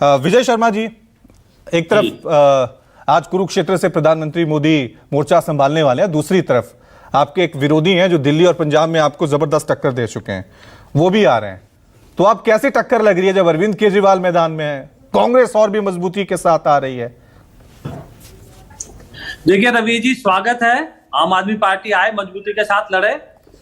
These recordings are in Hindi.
विजय शर्मा जी, एक तरफ आज कुरुक्षेत्र से प्रधानमंत्री मोदी मोर्चा संभालने वाले हैं, दूसरी तरफ आपके एक विरोधी हैं जो दिल्ली और पंजाब में आपको जबरदस्त टक्कर दे चुके हैं, वो भी आ रहे हैं। तो आप कैसे टक्कर लग रही है जब अरविंद केजरीवाल मैदान में है, कांग्रेस और भी मजबूती के साथ आ रही है? देखिए रवि जी, स्वागत है। आम आदमी पार्टी आए, मजबूती के साथ लड़े,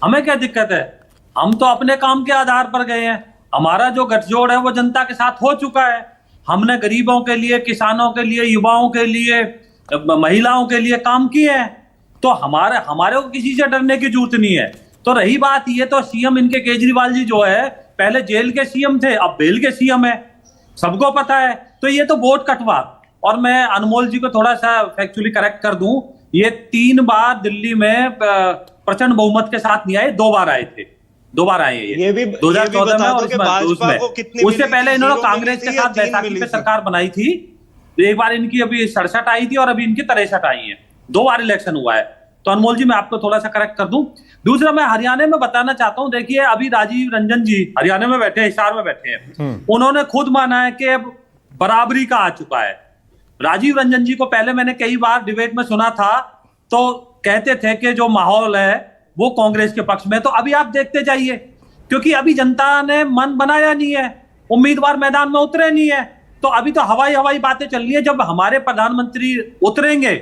हमें क्या दिक्कत है? हम तो अपने काम के आधार पर गए हैं। हमारा जो गठजोड़ है वो जनता के साथ हो चुका है। हमने गरीबों के लिए, किसानों के लिए, युवाओं के लिए, महिलाओं के लिए काम किए हैं। तो हमारे को किसी से डरने की जरूरत नहीं है। तो रही बात ये, तो सीएम इनके केजरीवाल जी जो है पहले जेल के सीएम थे, अब बेल के सीएम है, सबको पता है। तो ये तो वोट कटवा। और मैं अनमोल जी को थोड़ा सा फैक्चुअली करेक्ट कर दूं, ये 3 बार दिल्ली में प्रचंड बहुमत के साथ नहीं आए, 2 बार आए थे, 2 बार आए ये भी 2014 में और उसमें। उससे पहले इन्होंने कांग्रेस के साथ बैसाखी पे सरकार बनाई थी। एक बार इनकी अभी 67 आई थी और अभी इनकी 63 आई है। 2 बार इलेक्शन हुआ है। तो अनमोल जी मैं आपको थोड़ा सा करेक्ट कर दूं। दूसरा मैं हरियाणा में बताना चाहता हूं, देखिए अभी राजीव रंजन जी हरियाणा में बैठे हैं, हिसार में बैठे हैं, उन्होंने खुद माना है कि अब बराबरी का आ चुका है। राजीव रंजन जी को पहले मैंने कई बार डिबेट में सुना था, तो कहते थे कि जो माहौल है वो कांग्रेस के पक्ष में। तो अभी आप देखते जाइए, क्योंकि अभी जनता ने मन बनाया नहीं है, उम्मीदवार मैदान में उतरे नहीं है। तो अभी तो हवाई बातें चल रही है। जब हमारे प्रधानमंत्री उतरेंगे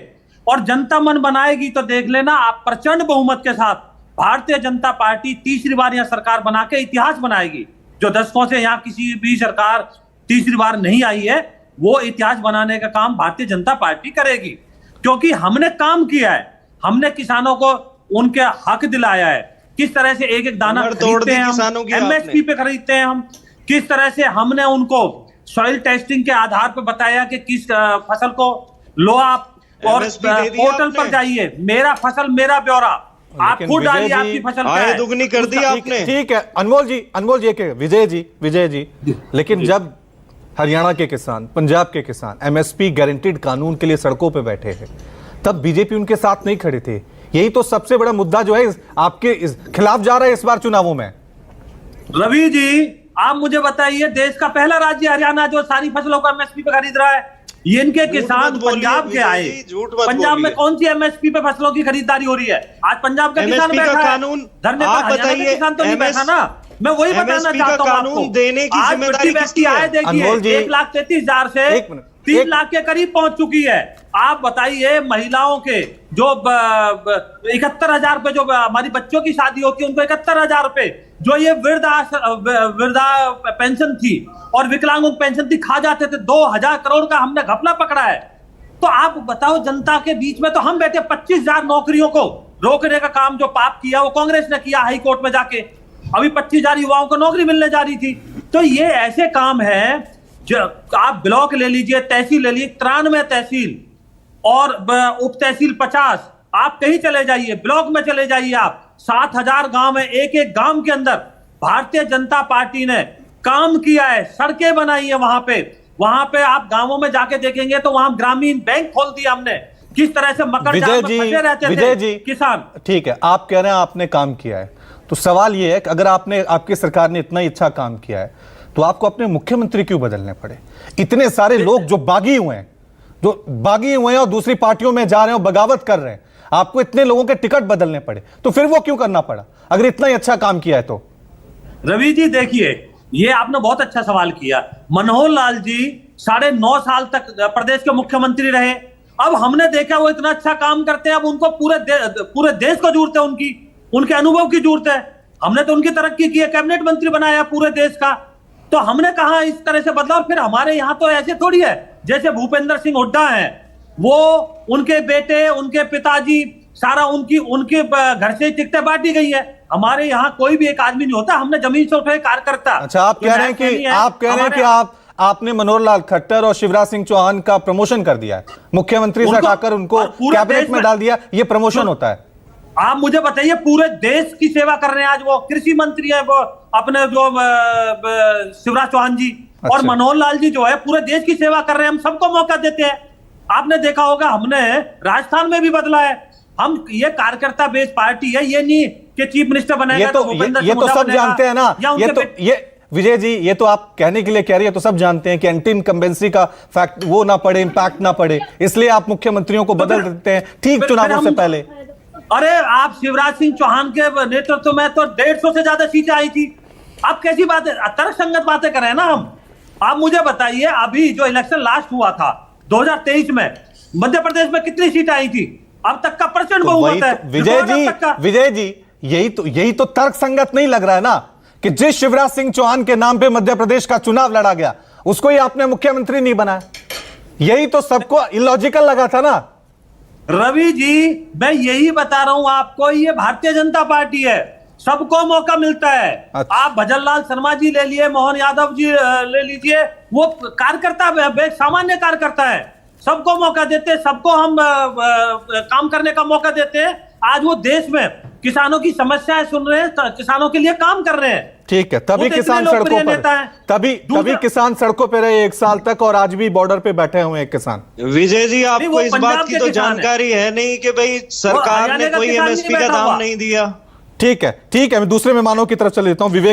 और जनता मन बनाएगी तो देख लेना आप, प्रचंड बहुमत के साथ भारतीय जनता पार्टी तीसरी बार यहां सरकार बना के इतिहास बनाएगी। जो दशकों से यहां किसी भी सरकार तीसरी बार नहीं आई है, वो इतिहास बनाने का काम भारतीय जनता पार्टी करेगी। क्योंकि हमने काम किया है, हमने किसानों को उनके हक दिलाया है। किस तरह से एक एक दाना खरीदते हैं हम, एमएसपी पे खरीदते हैं हम। किस तरह से हमने उनको सॉइल टेस्टिंग के आधार पर बताया कि किस फसल को लो आप, और पोर्टल पर जाइए, मेरा फसल मेरा ब्यौरा, आप खुद डालिए आपकी फसल आय दुगनी कर दी आपने। ठीक है अनमोल जी, विजय जी, लेकिन जब हरियाणा के किसान, पंजाब के किसान एमएसपी गारंटीड कानून के लिए सड़कों पे बैठे हैं, तब बीजेपी उनके साथ नहीं खड़े थे। यही तो सबसे बड़ा मुद्दा जो है आपके खिलाफ जा रहा है इस बार चुनावों में। रवि जी, आप मुझे बताइए, देश का पहला राज्य हरियाणा जो सारी फसलों को एमएसपी पे खरीद रहा है। ये इनके किसान पंजाब के आए, पंजाब में कौन सी एमएसपी पे फसलों की खरीदारी हो रही है? आज पंजाब का किसान बैठा है धरने पर, हरियाणा का किसान तो नहीं बैठा ना। मैं वही बताना चाहता हूं आपको। देने की आज जिम्मेदारी व्यक्ति आए, देखिए 1,33,000 से 3 लाख के करीब पहुंच चुकी है। आप बताइए, महिलाओं के जो 71,000 रुपए, जो हमारी बच्चों की शादी होती है उनको 71,000 रुपए, जो ये वृद्धा पेंशन थी और विकलांगों की पेंशन थी, खा जाते थे। 2,000 करोड़ का हमने घपला पकड़ा है। तो आप बताओ, जनता के बीच में तो हम बैठे। 25,000 नौकरियों को रोकने का काम जो पाप किया वो कांग्रेस ने किया हाई कोर्ट में जाके। अभी 25,000 युवाओं को नौकरी मिलने जा रही थी। तो ये ऐसे काम है जो आप ब्लॉक ले लीजिए, तहसील ले लीजिए, 93 तहसील और उप तहसील 50, आप कहीं चले जाइए, ब्लॉक में चले जाइए आप, 7,000 गांव है। एक एक गांव के अंदर भारतीय जनता पार्टी ने काम किया है, सड़कें बनाई है। वहां पे आप गांवों में जाके देखेंगे तो वहां ग्रामीण बैंक खोल दिया हमने। किस तरह से मकर जाल में फंसे रहते थे किसान। ठीक है, आप कह रहे हैं आपने काम किया है, तो सवाल यह है कि अगर आपकी सरकार ने इतना ही अच्छा काम किया है तो आपको अपने मुख्यमंत्री क्यों बदलने पड़े? इतने सारे लोग जो बागी हुए हैं और दूसरी पार्टियों में जा रहे हैं और बगावत कर रहे हैं, आपको इतने लोगों के टिकट बदलने पड़े, तो फिर वो क्यों करना पड़ा अगर इतना ही अच्छा काम किया है तो? रवि जी देखिए, ये आपने बहुत अच्छा सवाल किया। मनोहर लाल जी 9.5 साल तक प्रदेश के मुख्यमंत्री रहे। अब हमने देखा वो इतना अच्छा काम करते हैं, अब उनको पूरे देश को जरूरत है, उनके अनुभव की जरूरत है। हमने तो उनकी तरक्की की है, कैबिनेट मंत्री बनाया पूरे देश का। तो हमने कहा इस तरह से बदलाव। फिर हमारे यहां तो ऐसे थोड़ी है, जैसे भूपेंद्र सिंह हुड्डा है, वो उनके बेटे, उनके पिताजी, सारा उनके घर से टिकटें बांटी गई है। हमारे यहाँ कोई भी एक आदमी नहीं होता, हमने जमीन से उठे कार्यकर्ता। अच्छा, आप कह रहे हैं कि आपने मनोहर लाल खट्टर और शिवराज सिंह चौहान का प्रमोशन कर दिया है, मुख्यमंत्री से हटाकर उनको कैबिनेट में डाल दिया, ये प्रमोशन होता है? आप मुझे बताइए, पूरे देश की सेवा कर रहे हैं। आज वो कृषि मंत्री है, वो अपने जो शिवराज चौहान जी। अच्छा। और मनोहर लाल जी जो है पूरे देश की सेवा कर रहे हैं। हम सबको मौका देते हैं। आपने देखा होगा, हमने राजस्थान में भी बदला है। हम ये कार्यकर्ता बेस्ड पार्टी है, ये नहीं कि चीफ मिनिस्टर बनेगा ये तो सब जानते हैं ना। विजय जी, ये तो आप कहने के लिए कह रही है, तो सब जानते हैं कि एंटी इनकम्बेंसी का फैक्ट वो ना पड़े, इंपैक्ट ना पड़े, इसलिए आप मुख्यमंत्रियों को बदल देते हैं ठीक चुनावों से पहले। अरे आप शिवराज सिंह चौहान के नेतृत्व में तो 150 से ज्यादा सीटें आई थी। आप कैसी बातें, तर्कसंगत बातें कर रहे हैं ना हम। आप मुझे बताइए, अभी जो इलेक्शन लास्ट हुआ था 2023 में, मध्य प्रदेश में कितनी सीटें आई थी? अब तक का प्रचंड बहुमत है। विजय जी, यही तो तर्कसंगत नहीं लग रहा है ना कि जिस शिवराज सिंह चौहान के नाम पे मध्य प्रदेश का चुनाव लड़ा गया, उसको ही आपने मुख्यमंत्री नहीं बनाया। यही तो सबको इलॉजिकल लगा था ना। रवि जी, मैं यही बता रहा हूं आपको, ये भारतीय जनता पार्टी है, सबको मौका मिलता है। अच्छा। आप भजन लाल शर्मा जी ले लिए, मोहन यादव जी ले लीजिए, वो कार्यकर्ता, सामान्य कार्यकर्ता है, सबको मौका देते हैं, सबको हम काम करने का मौका देते हैं। आज वो देश में किसानों की समस्याएं सुन रहे हैं, किसानों के लिए काम कर रहे हैं। ठीक है, तभी किसान सड़कों पर, तभी किसान सड़कों पर रहे 1 साल तक, और आज भी बॉर्डर पे बैठे हुए हैं किसान। विजय जी, आपको इस बात की तो जानकारी है नहीं कि भाई सरकार ने कोई एमएसपी का दाम नहीं दिया। ठीक है, मैं दूसरे मेहमानों की तरफ चले जाता हूं। विवेक